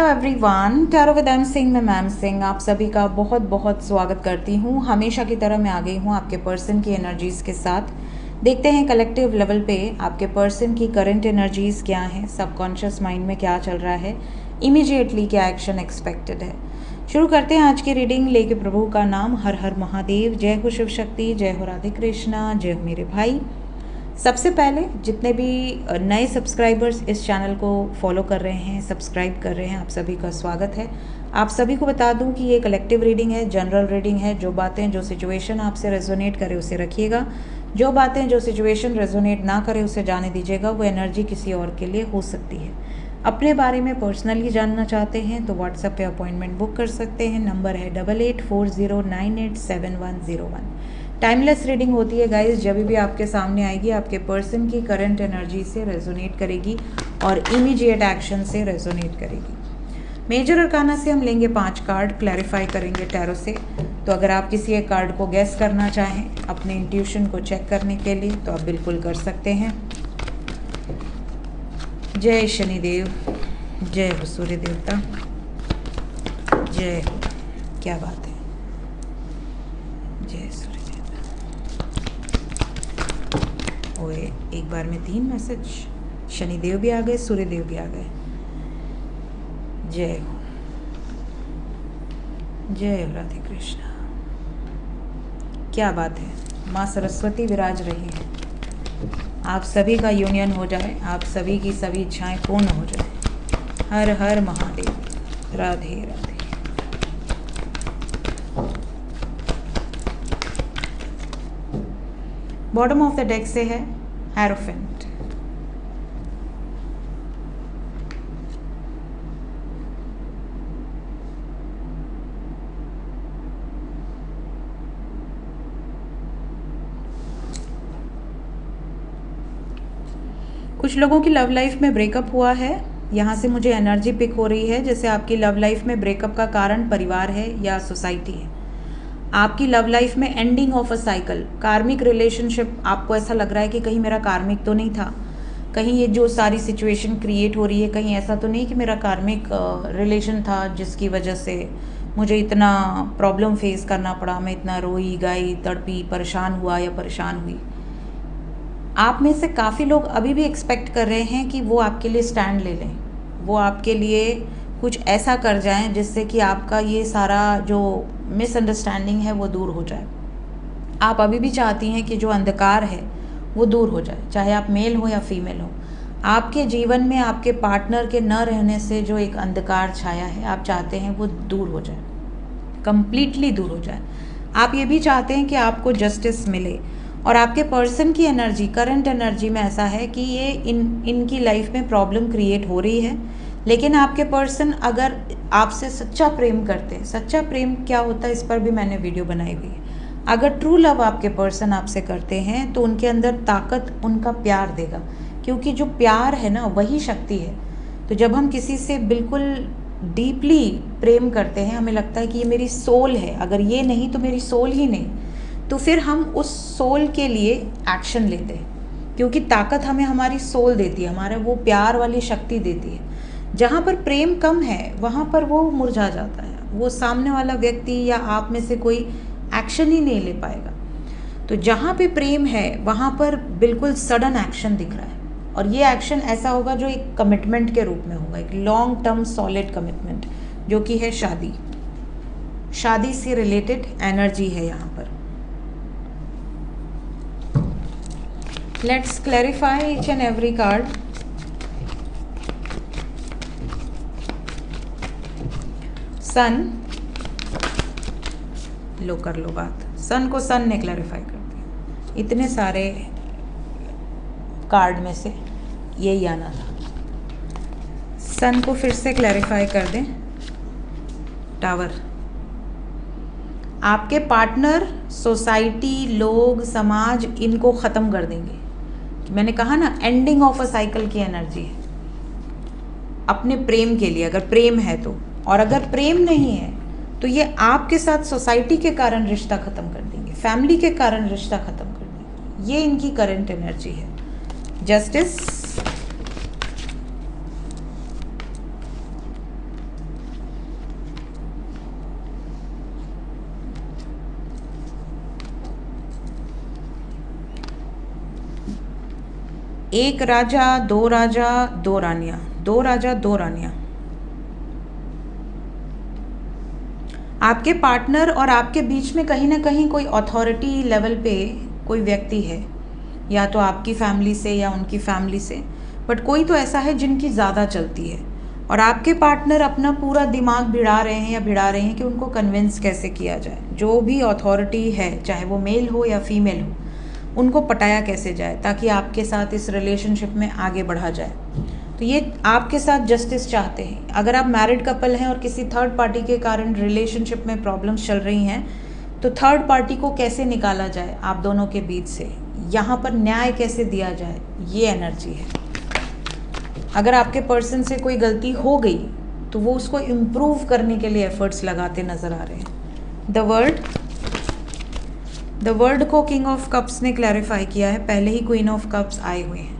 Hello everyone, tarot with M Singh में ma'am Singh आप सभी का बहुत बहुत स्वागत करती हूँ। हमेशा की तरह मैं आ गई हूँ आपके पर्सन की एनर्जीज़ के साथ। देखते हैं कलेक्टिव लेवल पे आपके पर्सन की करंट एनर्जीज़ क्या हैं, सबकॉन्शियस माइंड में क्या चल रहा है, इमीडिएटली क्या एक्शन एक्सपेक्टेड है। शुरू करते हैं आज की रीडिंग लेके प्रभु का नाम। हर हर महादेव, जय हो शिव शक्ति, जय हो राधे कृष्णा, जय हो मेरे भाई। सबसे पहले जितने भी नए सब्सक्राइबर्स इस चैनल को फॉलो कर रहे हैं, सब्सक्राइब कर रहे हैं, आप सभी का स्वागत है। आप सभी को बता दूं कि ये कलेक्टिव रीडिंग है, जनरल रीडिंग है। जो बातें, जो सिचुएशन आपसे रेजोनेट करे उसे रखिएगा। जो बातें, जो सिचुएशन रेजोनेट ना करे उसे जाने दीजिएगा। वो एनर्जी किसी और के लिए हो सकती है। अपने बारे में पर्सनली जानना चाहते हैं तो व्हाट्सएप पे अपॉइंटमेंट बुक कर सकते हैं। नंबर है 8840987101। टाइमलेस रीडिंग होती है गाइस, जब भी आपके सामने आएगी आपके पर्सन की करंट एनर्जी से रेजोनेट करेगी और इमीडिएट एक्शन से रेजोनेट करेगी। मेजर अरकाना से हम लेंगे 5 कार्ड, क्लैरिफाई करेंगे टैरो से। तो अगर आप किसी एक कार्ड को गेस करना चाहें अपने इंट्यूशन को चेक करने के लिए तो आप बिल्कुल कर सकते हैं। जय शनिदेव, जय हो सूर्य देवता, जय हो। क्या बात है, जय सूर्य देवता। ओए, एक बार में 3 मैसेज। शनिदेव भी आ गए, सूर्य देव भी आ गए। जय हो, जय हो राधे कृष्णा। क्या बात है, माँ सरस्वती विराज रही है। आप सभी का यूनियन हो जाए, आप सभी की सभी इच्छाएं पूर्ण हो जाए। Har Har Mahadev, Radhe Radhe. Bottom of the deck से है हेरोफेंट। कुछ लोगों की लव लाइफ में ब्रेकअप हुआ है। यहाँ से मुझे एनर्जी पिक हो रही है जैसे आपकी लव लाइफ में ब्रेकअप का कारण परिवार है या सोसाइटी है। आपकी लव लाइफ में एंडिंग ऑफ अ साइकिल, कार्मिक रिलेशनशिप। आपको ऐसा लग रहा है कि कहीं मेरा कार्मिक तो नहीं था, कहीं ये जो सारी सिचुएशन क्रिएट हो रही है, कहीं ऐसा तो नहीं कि मेरा कार्मिक रिलेशन था जिसकी वजह से मुझे इतना प्रॉब्लम फेस करना पड़ा, मैं इतना रोई गाई, तड़पी, परेशान हुआ या परेशान हुई। आप में से काफ़ी लोग अभी भी एक्सपेक्ट कर रहे हैं कि वो आपके लिए स्टैंड ले लें, वो आपके लिए कुछ ऐसा कर जाएं जिससे कि आपका ये सारा जो मिसअंडरस्टैंडिंग है वो दूर हो जाए। आप अभी भी चाहती हैं कि जो अंधकार है वो दूर हो जाए, चाहे आप मेल हो या फीमेल हो। आपके जीवन में आपके पार्टनर के न रहने से जो एक अंधकार छाया है, आप चाहते हैं वो दूर हो जाए, कंप्लीटली दूर हो जाए। आप ये भी चाहते हैं कि आपको जस्टिस मिले। और आपके पर्सन की एनर्जी, करंट एनर्जी में ऐसा है कि ये इनकी लाइफ में प्रॉब्लम क्रिएट हो रही है। लेकिन आपके पर्सन अगर आपसे सच्चा प्रेम करते हैं, सच्चा प्रेम क्या होता है इस पर भी मैंने वीडियो बनाई हुई है। अगर ट्रू लव आपके पर्सन आपसे करते हैं तो उनके अंदर ताकत उनका प्यार देगा, क्योंकि जो प्यार है ना वही शक्ति है। तो जब हम किसी से बिल्कुल डीपली प्रेम करते हैं, हमें लगता है कि ये मेरी सोल है, अगर ये नहीं तो मेरी सोल ही नहीं, तो फिर हम उस सोल के लिए एक्शन लेते हैं, क्योंकि ताकत हमें हमारी सोल देती है, हमारा वो प्यार वाली शक्ति देती है। जहाँ पर प्रेम कम है वहाँ पर वो मुरझा जाता है, वो सामने वाला व्यक्ति या आप में से कोई एक्शन ही नहीं ले पाएगा। तो जहाँ पे प्रेम है वहाँ पर बिल्कुल सडन एक्शन दिख रहा है, और ये एक्शन ऐसा होगा जो एक कमिटमेंट के रूप में होगा, एक लॉन्ग टर्म सॉलिड कमिटमेंट, जो कि है शादी। शादी से रिलेटेड एनर्जी है यहाँ पर। Let's clarify each and every card. सन, लो कर लो बात। सन को सन ने क्लैरिफाई कर दिया। इतने सारे कार्ड में से यही आना था। सन को फिर से क्लैरिफाई कर दें। टावर, आपके पार्टनर, सोसाइटी, लोग, समाज इनको ख़त्म कर देंगे। मैंने कहा ना, एंडिंग ऑफ अ साइकिल की एनर्जी है अपने प्रेम के लिए, अगर प्रेम है तो। और अगर प्रेम नहीं है तो ये आपके साथ सोसाइटी के कारण रिश्ता ख़त्म कर देंगे, फैमिली के कारण रिश्ता ख़त्म कर देंगे। ये इनकी करंट एनर्जी है। जस्टिस, एक राजा, दो राजा, दो रानियां, दो राजा, दो रानियां। आपके पार्टनर और आपके बीच में कहीं ना कहीं कोई अथॉरिटी लेवल पे कोई व्यक्ति है, या तो आपकी फैमिली से या उनकी फैमिली से, बट कोई तो ऐसा है जिनकी ज़्यादा चलती है, और आपके पार्टनर अपना पूरा दिमाग भिड़ा रहे हैं या भिड़ा रहे हैं कि उनको कन्विंस कैसे किया जाए, जो भी अथॉरिटी है, चाहे वो मेल हो या फीमेल हो, उनको पटाया कैसे जाए ताकि आपके साथ इस रिलेशनशिप में आगे बढ़ा जाए। तो ये आपके साथ जस्टिस चाहते हैं। अगर आप मैरिड कपल हैं और किसी थर्ड पार्टी के कारण रिलेशनशिप में प्रॉब्लम्स चल रही हैं, तो थर्ड पार्टी को कैसे निकाला जाए आप दोनों के बीच से, यहाँ पर न्याय कैसे दिया जाए, ये एनर्जी है। अगर आपके पर्सन से कोई गलती हो गई तो वो उसको इम्प्रूव करने के लिए एफर्ट्स लगाते नज़र आ रहे हैं। द वर्ड को किंग ऑफ कप्स ने क्लैरिफाई किया है, पहले ही क्वीन ऑफ कप्स आए हुए हैं,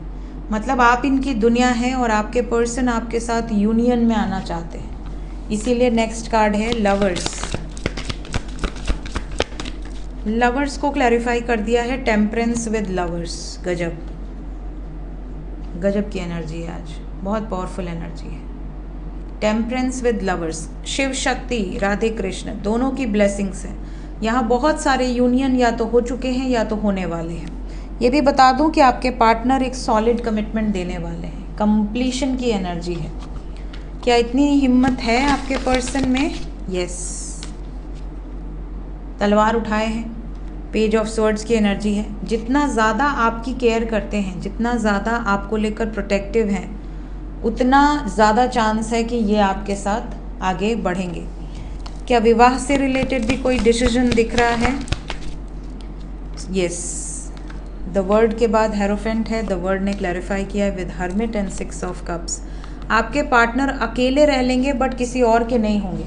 मतलब आप इनकी दुनिया है और आपके पर्सन आपके साथ यूनियन में आना चाहते हैं। इसीलिए नेक्स्ट कार्ड है लवर्स। लवर्स को क्लैरिफाई कर दिया है, टेम्परेंस विद लवर्स। गजब गजब की एनर्जी है आज, बहुत पावरफुल एनर्जी है। Temperance with lovers, Shiv Shakti, Radhe Krishna दोनों की ब्लेसिंग्स हैं। यहाँ बहुत सारे यूनियन या तो हो चुके हैं या तो होने वाले हैं। ये भी बता दूं कि आपके पार्टनर एक सॉलिड कमिटमेंट देने वाले हैं, कंप्लीशन की एनर्जी है। क्या इतनी हिम्मत है आपके पर्सन में? यस, तलवार उठाए हैं, पेज ऑफ स्वर्ड्स की एनर्जी है। जितना ज़्यादा आपकी केयर करते हैं, जितना ज़्यादा आपको लेकर प्रोटेक्टिव हैं, उतना ज़्यादा चांस है कि ये आपके साथ आगे बढ़ेंगे। क्या विवाह से रिलेटेड भी कोई डिसीजन दिख रहा है? यस, द वर्ड के बाद हेरोफेंट है, द वर्ड ने क्लैरिफाई किया है with hermit and six of cups. आपके पार्टनर अकेले रह लेंगे बट किसी और के नहीं होंगे।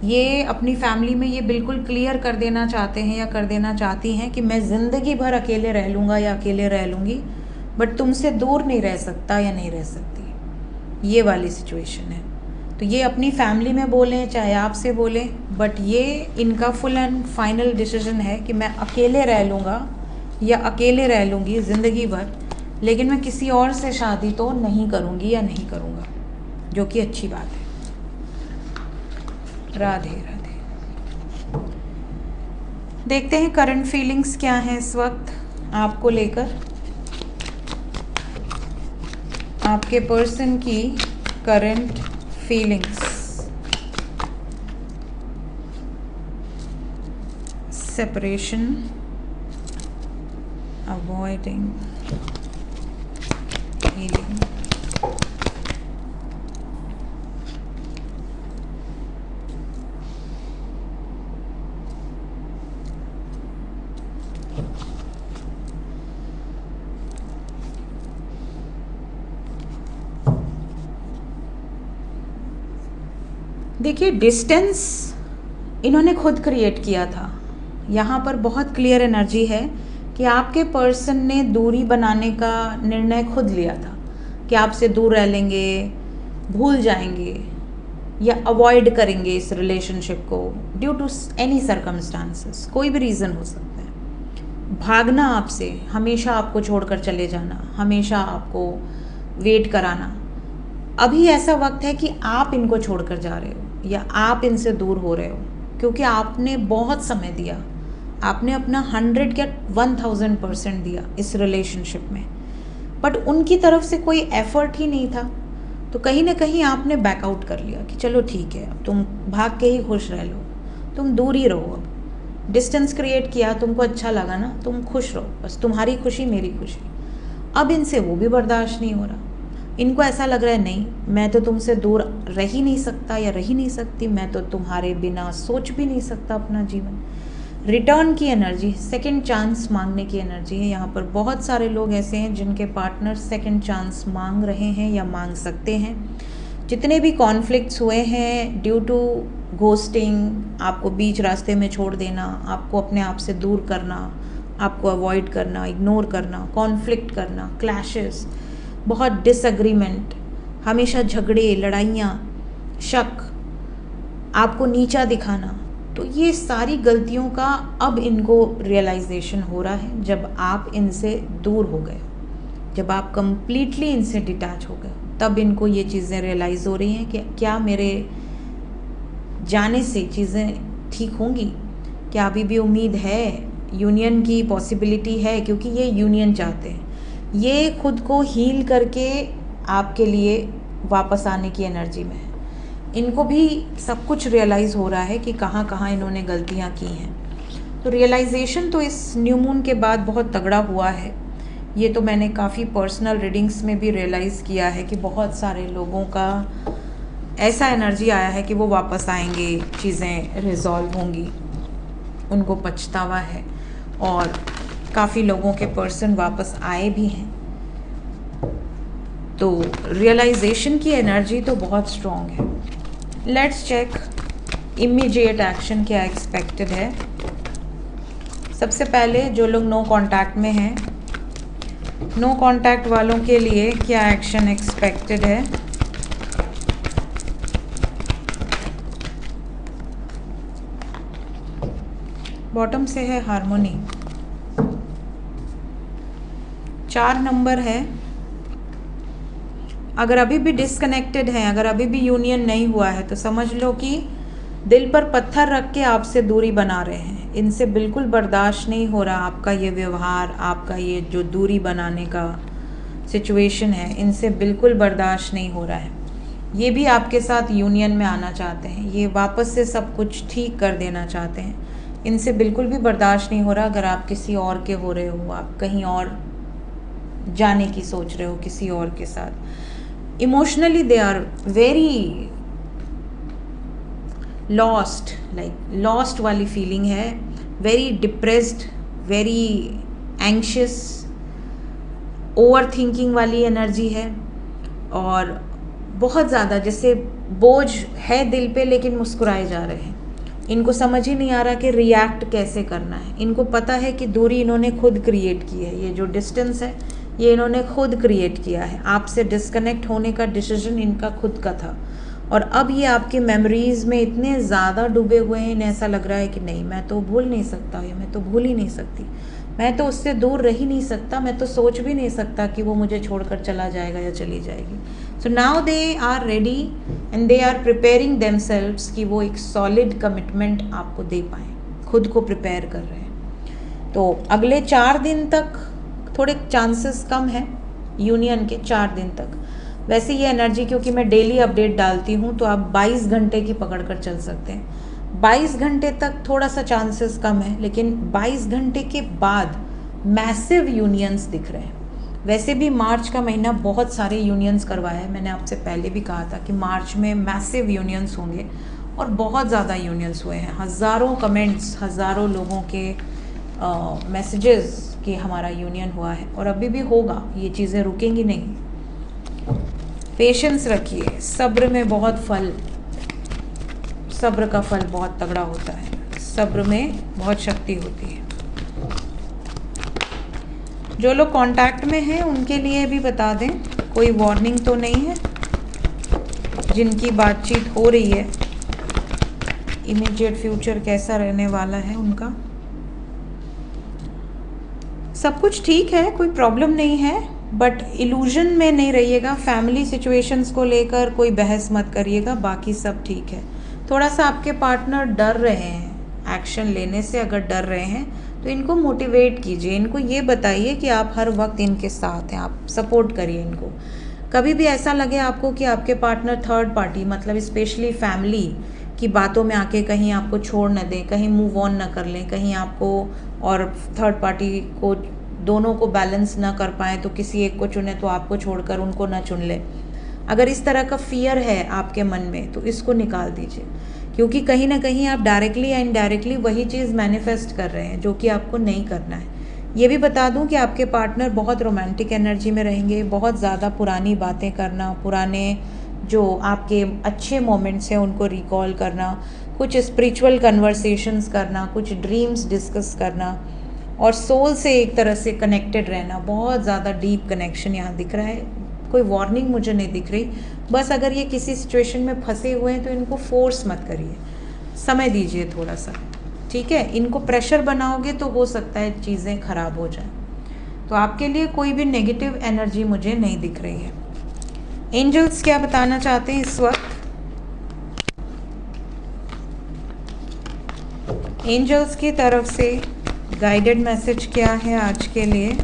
ये अपनी फैमिली में ये बिल्कुल क्लियर कर देना चाहते हैं या कर देना चाहती हैं कि मैं ज़िंदगी भर अकेले रह लूँगा या अकेले रह लूँगी, बट तुमसे दूर नहीं रह सकता या नहीं रह सकती, ये वाली सिचुएशन है। तो ये अपनी फैमिली में बोलें चाहे आपसे बोलें, बट ये इनका फुल एंड फाइनल डिसीजन है कि मैं अकेले रह लूँगा या अकेले रह लूँगी ज़िंदगी भर, लेकिन मैं किसी और से शादी तो नहीं करूँगी या नहीं करूँगा, जो कि अच्छी बात है। राधे राधे। देखते हैं करंट फीलिंग्स क्या हैं इस वक्त आपको लेकर, आपके पर्सन की current feelings. Separation, avoiding, healing. देखिए, डिस्टेंस इन्होंने खुद क्रिएट किया था। यहाँ पर बहुत क्लियर एनर्जी है कि आपके पर्सन ने दूरी बनाने का निर्णय खुद लिया था कि आपसे दूर रह लेंगे, भूल जाएंगे या अवॉइड करेंगे इस रिलेशनशिप को ड्यू टू एनी सर्कमस्टांसेस। कोई भी रीज़न हो सकता है। भागना आपसे, हमेशा आपको छोड़कर चले जाना, हमेशा आपको वेट कराना। अभी ऐसा वक्त है कि आप इनको छोड़कर जा रहे हो या आप इनसे दूर हो रहे हो, क्योंकि आपने बहुत समय दिया, आपने अपना 100 या 1000% दिया इस रिलेशनशिप में, बट उनकी तरफ से कोई एफर्ट ही नहीं था। तो कहीं ना कहीं आपने बैकआउट कर लिया कि चलो ठीक है, अब तुम भाग के ही खुश रह लो, तुम दूर ही रहो। अब डिस्टेंस क्रिएट किया, तुमको अच्छा लगा ना, तुम खुश रहो, बस तुम्हारी खुशी मेरी खुशी। अब इनसे वो भी बर्दाश्त नहीं हो रहा। इनको ऐसा लग रहा है नहीं, मैं तो तुमसे दूर रह ही नहीं सकता या रह ही नहीं सकती, मैं तो तुम्हारे बिना सोच भी नहीं सकता अपना जीवन। रिटर्न की एनर्जी, सेकंड चांस मांगने की एनर्जी है। यहाँ पर बहुत सारे लोग ऐसे हैं जिनके पार्टनर सेकंड चांस मांग रहे हैं या मांग सकते हैं। जितने भी कॉन्फ्लिक्ट्स हुए हैं ड्यू टू घोस्टिंग, आपको बीच रास्ते में छोड़ देना, आपको अपने आप से दूर करना, आपको अवॉइड करना, इग्नोर करना, कॉन्फ्लिक्ट करना, क्लैशेस, बहुत डिसएग्रीमेंट, हमेशा झगड़े, लड़ाइयाँ, शक, आपको नीचा दिखाना, तो ये सारी गलतियों का अब इनको रियलाइजेशन हो रहा है जब आप इनसे दूर हो गए। जब आप कंप्लीटली इनसे डिटैच हो गए, तब इनको ये चीज़ें रियलाइज़ हो रही हैं कि क्या मेरे जाने से चीज़ें ठीक होंगी, क्या अभी भी उम्मीद है, यूनियन की पॉसिबिलिटी है, क्योंकि ये यूनियन चाहते हैं, ये खुद को हील करके आपके लिए वापस आने की एनर्जी में है। इनको भी सब कुछ रियलाइज़ हो रहा है कि कहाँ कहाँ इन्होंने गलतियाँ की हैं। तो रियलाइजेशन तो इस न्यू मून के बाद बहुत तगड़ा हुआ है। ये तो मैंने काफ़ी पर्सनल रीडिंग्स में भी रियलाइज़ किया है कि बहुत सारे लोगों का ऐसा एनर्जी आया है कि वो वापस आएंगे, चीज़ें रिजॉल्व होंगी, उनको पछतावा है, और काफ़ी लोगों के पर्सन वापस आए भी हैं। तो रियलाइजेशन की एनर्जी तो बहुत स्ट्रॉन्ग है। लेट्स चेक इमीडिएट एक्शन क्या एक्सपेक्टेड है। सबसे पहले जो लोग नो कांटेक्ट में हैं, नो कांटेक्ट वालों के लिए क्या एक्शन एक्सपेक्टेड है। बॉटम से है हार्मोनी, 4 नंबर है। अगर अभी भी डिस्कनेक्टेड हैं, अगर अभी भी यूनियन नहीं हुआ है, तो समझ लो कि दिल पर पत्थर रख के आपसे दूरी बना रहे हैं। इनसे बिल्कुल बर्दाश्त नहीं हो रहा आपका ये व्यवहार, आपका ये जो दूरी बनाने का सिचुएशन है, इनसे बिल्कुल बर्दाश्त नहीं हो रहा है। ये भी आपके साथ यूनियन में आना चाहते हैं, ये वापस से सब कुछ ठीक कर देना चाहते हैं। इनसे बिल्कुल भी बर्दाश्त नहीं हो रहा अगर आप किसी और के हो रहे हो, आप कहीं और जाने की सोच रहे हो किसी और के साथ। Emotionally they are very lost, like lost वाली फीलिंग है, very depressed, very anxious, overthinking वाली एनर्जी है, और बहुत ज़्यादा जैसे बोझ है दिल पे, लेकिन मुस्कुराए जा रहे हैं। इनको समझ ही नहीं आ रहा कि रिएक्ट कैसे करना है। इनको पता है कि दूरी इन्होंने खुद क्रिएट की है, ये जो डिस्टेंस है ये इन्होंने खुद क्रिएट किया है। आपसे डिस्कनेक्ट होने का डिसीजन इनका खुद का था, और अब ये आपकी मेमोरीज़ में इतने ज़्यादा डूबे हुए हैं, इन्हें ऐसा लग रहा है कि नहीं, मैं तो भूल नहीं सकता, या मैं तो भूल ही नहीं सकती, मैं तो उससे दूर रह ही नहीं सकता, मैं तो सोच भी नहीं सकता कि वो मुझे छोड़कर चला जाएगा या चली जाएगी। So now they are ready and they are preparing themselves कि वो एक सॉलिड कमिटमेंट आपको दे पाएँ, खुद को प्रिपेयर कर रहे हैं। तो अगले 4 दिन तक थोड़े चांसेस कम हैं यूनियन के, 4 दिन तक। वैसे ये एनर्जी, क्योंकि मैं डेली अपडेट डालती हूँ, तो आप 22 घंटे की पकड़ कर चल सकते हैं। 22 घंटे तक थोड़ा सा चांसेस कम है, लेकिन 22 घंटे के बाद मैसिव यूनियंस दिख रहे हैं। वैसे भी मार्च का महीना बहुत सारे यूनियंस करवाया है, मैंने आपसे पहले भी कहा था कि मार्च में मैसिव यूनियंस होंगे, और बहुत ज़्यादा यूनियंस हुए हैं। हज़ारों कमेंट्स, हज़ारों लोगों के मैसेजेस कि हमारा यूनियन हुआ है, और अभी भी होगा, ये चीज़ें रुकेंगी नहीं। पेशेंस रखिए, सब्र में बहुत फल, सब्र का फल बहुत तगड़ा होता है, सब्र में बहुत शक्ति होती है। जो लोग कांटेक्ट में हैं उनके लिए भी बता दें, कोई वार्निंग तो नहीं है। जिनकी बातचीत हो रही है, इमीडिएट फ्यूचर कैसा रहने वाला है उनका, सब कुछ ठीक है, कोई प्रॉब्लम नहीं है, बट इल्यूजन में नहीं रहिएगा। फैमिली सिचुएशंस को लेकर कोई बहस मत करिएगा, बाकी सब ठीक है। थोड़ा सा आपके पार्टनर डर रहे हैं एक्शन लेने से, अगर डर रहे हैं तो इनको मोटिवेट कीजिए, इनको ये बताइए कि आप हर वक्त इनके साथ हैं, आप सपोर्ट करिए इनको। कभी भी ऐसा लगे आपको कि आपके पार्टनर थर्ड पार्टी, मतलब स्पेशली फैमिली की बातों में आके कहीं आपको छोड़ न दें, कहीं मूव ऑन न कर लें, कहीं आपको और थर्ड पार्टी को दोनों को बैलेंस ना कर पाएँ, तो किसी एक को चुने तो आपको छोड़कर उनको ना चुन ले। अगर इस तरह का फियर है आपके मन में तो इसको निकाल दीजिए, क्योंकि कहीं ना कहीं आप डायरेक्टली या इनडायरेक्टली वही चीज़ मैनिफेस्ट कर रहे हैं जो कि आपको नहीं करना है। ये भी बता दूं कि आपके पार्टनर बहुत रोमांटिक एनर्जी में रहेंगे, बहुत ज़्यादा पुरानी बातें करना, पुराने जो आपके अच्छे मोमेंट्स हैं उनको रिकॉल करना, कुछ स्पिरिचुअल कन्वर्सेशंस करना, कुछ ड्रीम्स डिस्कस करना, और सोल से एक तरह से कनेक्टेड रहना। बहुत ज़्यादा डीप कनेक्शन यहाँ दिख रहा है। कोई वार्निंग मुझे नहीं दिख रही, बस अगर ये किसी सिचुएशन में फंसे हुए हैं तो इनको फोर्स मत करिए, समय दीजिए थोड़ा सा, ठीक है। इनको प्रेशर बनाओगे तो हो सकता है चीज़ें ख़राब हो जाएं। तो आपके लिए कोई भी नेगेटिव एनर्जी मुझे नहीं दिख रही है। एंजल्स क्या बताना चाहते हैं इस वक्त? एंजल्स की तरफ से गाइडेड मैसेज क्या है आज के लिए?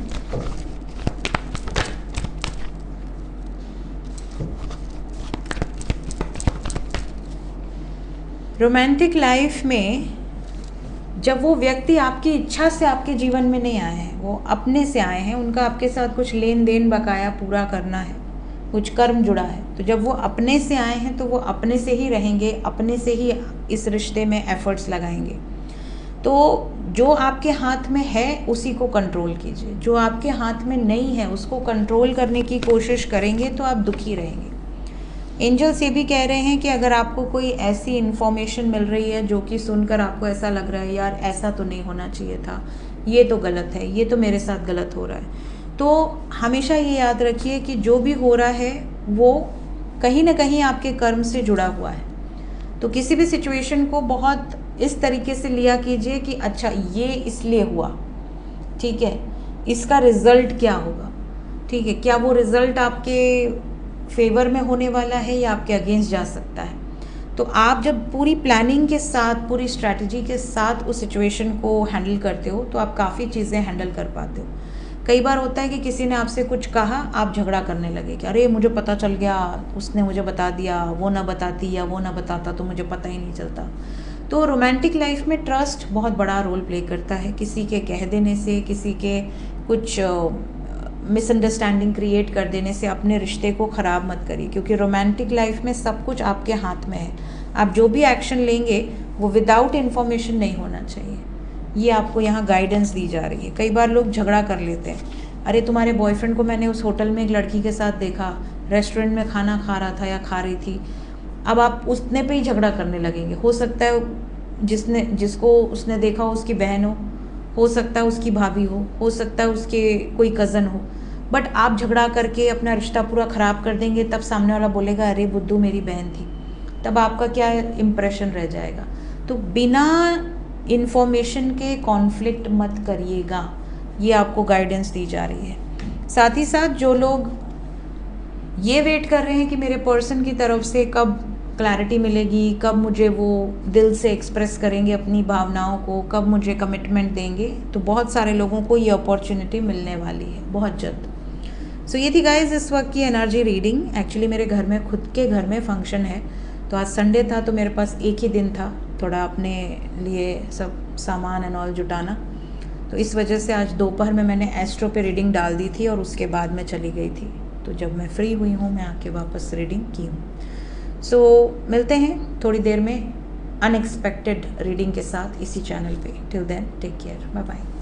रोमांटिक लाइफ में जब वो व्यक्ति आपकी इच्छा से आपके जीवन में नहीं आए हैं, वो अपने से आए हैं, उनका आपके साथ कुछ लेन देन बकाया पूरा करना है, कुछ कर्म जुड़ा है, तो जब वो अपने से आए हैं तो वो अपने से ही रहेंगे, अपने से ही इस रिश्ते में एफर्ट्स लगाएंगे। तो जो आपके हाथ में है उसी को कंट्रोल कीजिए, जो आपके हाथ में नहीं है उसको कंट्रोल करने की कोशिश करेंगे तो आप दुखी रहेंगे। एंजल्स ये भी कह रहे हैं कि अगर आपको कोई ऐसी इन्फॉर्मेशन मिल रही है जो कि सुनकर आपको ऐसा लग रहा है यार ऐसा तो नहीं होना चाहिए था, ये तो गलत है, ये तो मेरे साथ गलत हो रहा है, तो हमेशा ये याद रखिए कि जो भी हो रहा है वो कहीं ना कहीं आपके कर्म से जुड़ा हुआ है। तो किसी भी सिचुएशन को बहुत इस तरीके से लिया कीजिए कि अच्छा ये इसलिए हुआ, ठीक है, इसका रिज़ल्ट क्या होगा, ठीक है, क्या वो रिज़ल्ट आपके फेवर में होने वाला है या आपके अगेंस्ट जा सकता है। तो आप जब पूरी प्लानिंग के साथ, पूरी स्ट्रैटेजी के साथ उस सिचुएशन को हैंडल करते हो तो आप काफ़ी चीज़ें हैंडल कर पाते हो। कई बार होता है कि किसी ने आपसे कुछ कहा, आप झगड़ा करने लगे कि अरे मुझे पता चल गया, उसने मुझे बता दिया, वो ना बताती या वो ना बताता तो मुझे पता ही नहीं चलता। तो रोमांटिक लाइफ में ट्रस्ट बहुत बड़ा रोल प्ले करता है। किसी के कह देने से, किसी के कुछ मिसअंडरस्टैंडिंग क्रिएट कर देने से अपने रिश्ते को ख़राब मत करिए, क्योंकि रोमांटिक लाइफ में सब कुछ आपके हाथ में है। आप जो भी एक्शन लेंगे वो विदाउट इन्फॉर्मेशन नहीं होना चाहिए। ये आपको यहाँ गाइडेंस दी जा रही है। कई बार लोग झगड़ा कर लेते हैं, अरे तुम्हारे बॉयफ्रेंड को मैंने उस होटल में एक लड़की के साथ देखा, रेस्टोरेंट में खाना खा रहा था या खा रही थी। अब आप उसने पे ही झगड़ा करने लगेंगे। हो सकता है जिसको उसने देखा हो उसकी बहन हो सकता है उसकी भाभी हो सकता है उसके कोई कज़न हो, बट आप झगड़ा करके अपना रिश्ता पूरा ख़राब कर देंगे, तब सामने वाला बोलेगा अरे बुद्धू मेरी बहन थी, तब आपका क्या इम्प्रेशन रह जाएगा। तो बिना इन्फॉर्मेशन के कॉन्फ्लिक्ट मत करिएगा, ये आपको गाइडेंस दी जा रही है। साथ ही साथ जो लोग ये वेट कर रहे हैं कि मेरे पर्सन की तरफ से कब क्लैरिटी मिलेगी, कब मुझे वो दिल से एक्सप्रेस करेंगे अपनी भावनाओं को, कब मुझे कमिटमेंट देंगे, तो बहुत सारे लोगों को ये अपॉर्चुनिटी मिलने वाली है बहुत जल्द। सो ये थी गाइज इस वक्त की एनर्जी रीडिंग। एक्चुअली मेरे घर में, खुद के घर में फंक्शन है, तो आज संडे था तो मेरे पास एक ही दिन था थोड़ा अपने लिए सब सामान एंड ऑल जुटाना, तो इस वजह से आज दोपहर में मैंने एस्ट्रो पे रीडिंग डाल दी थी और उसके बाद मैं चली गई थी। तो जब मैं फ्री हुई हूँ मैं आके वापस रीडिंग की हूँ। सो मिलते हैं थोड़ी देर में अनएक्सपेक्टेड रीडिंग के साथ इसी चैनल पे। Till then take care, bye bye.